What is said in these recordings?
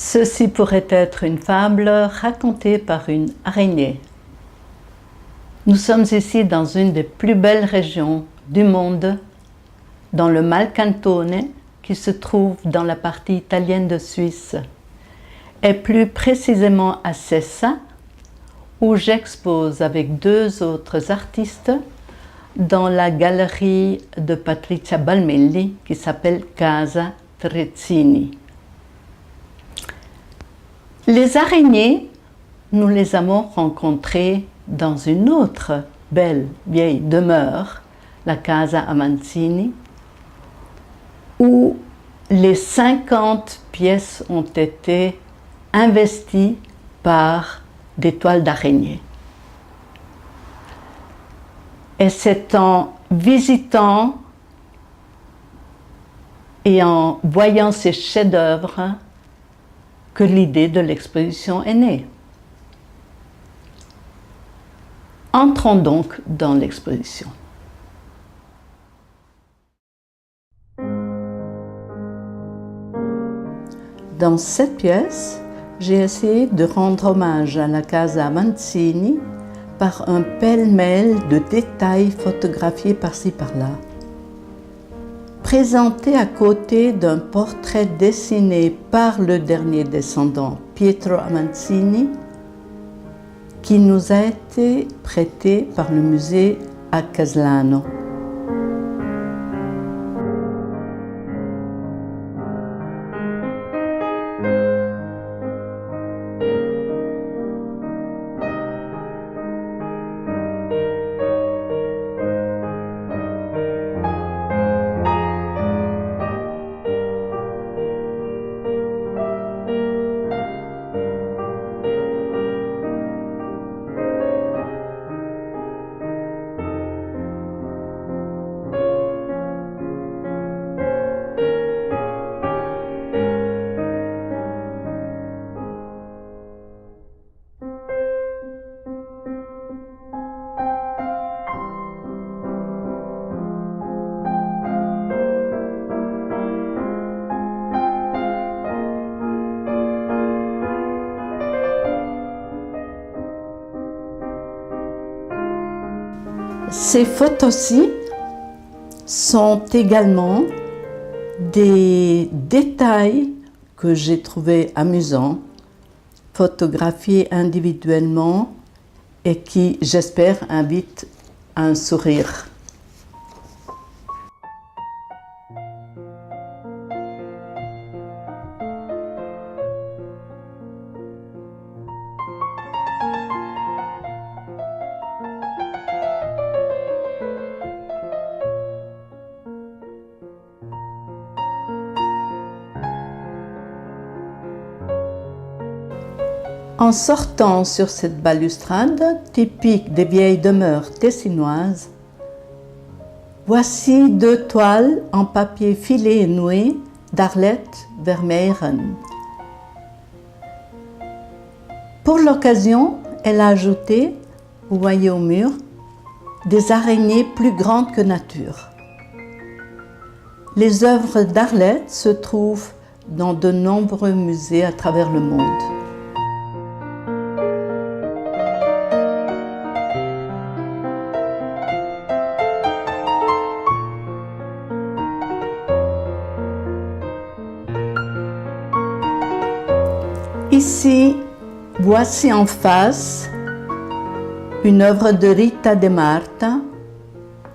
Ceci pourrait être une fable racontée par une araignée. Nous sommes ici dans une des plus belles régions du monde, dans le Malcantone, qui se trouve dans la partie italienne de Suisse, et plus précisément à Sessa, où j'expose avec deux autres artistes dans la galerie de Patrizia Balmelli qui s'appelle Casa Trezzini. Les araignées, nous les avons rencontrées dans une autre belle vieille demeure, la Casa Amanzini, où les 50 pièces ont été investies par des toiles d'araignées. Et c'est en visitant et en voyant ces chefs-d'œuvre que l'idée de l'exposition est née. Entrons donc dans l'exposition. Dans cette pièce, j'ai essayé de rendre hommage à la Casa Amanzini par un pêle-mêle de détails photographiés par-ci par-là. Présenté à côté d'un portrait dessiné par le dernier descendant, Pietro Amanzini, qui nous a été prêté par le musée à Caslano. Ces photos-ci sont également des détails que j'ai trouvés amusants, photographiés individuellement et qui, j'espère, invitent à un sourire. En sortant sur cette balustrade, typique des vieilles demeures tessinoises, voici deux toiles en papier filé et noué d'Arlette Vermeeren. Pour l'occasion, elle a ajouté, vous voyez au mur, des araignées plus grandes que nature. Les œuvres d'Arlette se trouvent dans de nombreux musées à travers le monde. Ici, voici en face une œuvre de Rita De Marta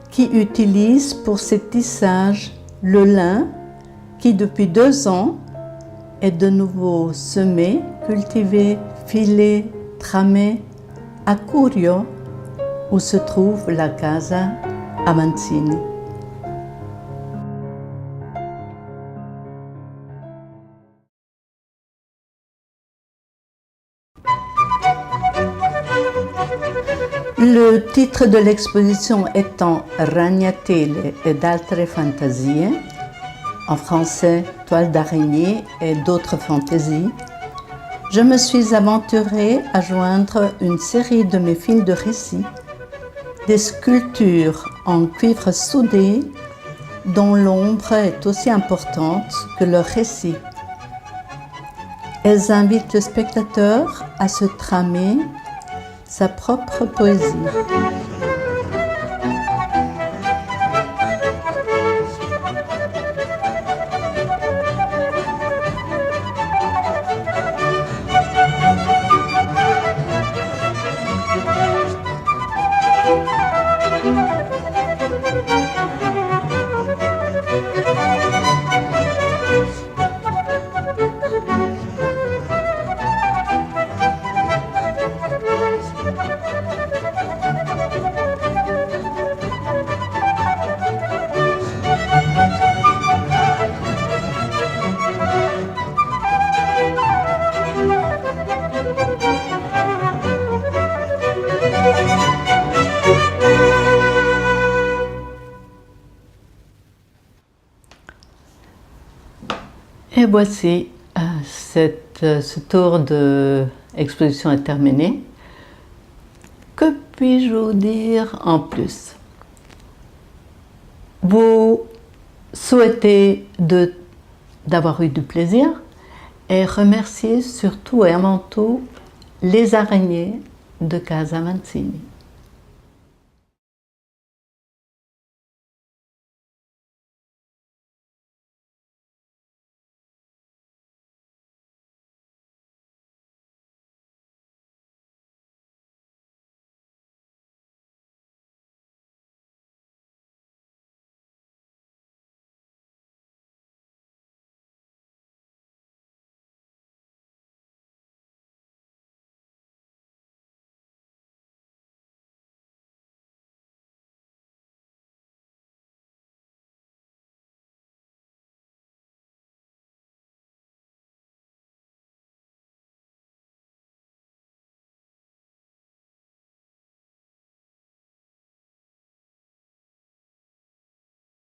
qui utilise pour ses tissages le lin qui depuis 2 ans est de nouveau semé, cultivé, filé, tramé à Curio où se trouve la Casa Amanzini. Le titre de l'exposition étant Ragnatele ed altre fantasie, en français Toile d'araignée et d'autres fantaisies, je me suis aventurée à joindre une série de mes fils de récits, des sculptures en cuivre soudé dont l'ombre est aussi importante que leur récit. Elles invitent le spectateur à se tramer sa propre poésie. Et voici, ce tour d'exposition est terminé. Que puis-je vous dire en plus? Vous souhaitez d'avoir eu du plaisir et remercier surtout et avant tout les araignées de Casa Mancini.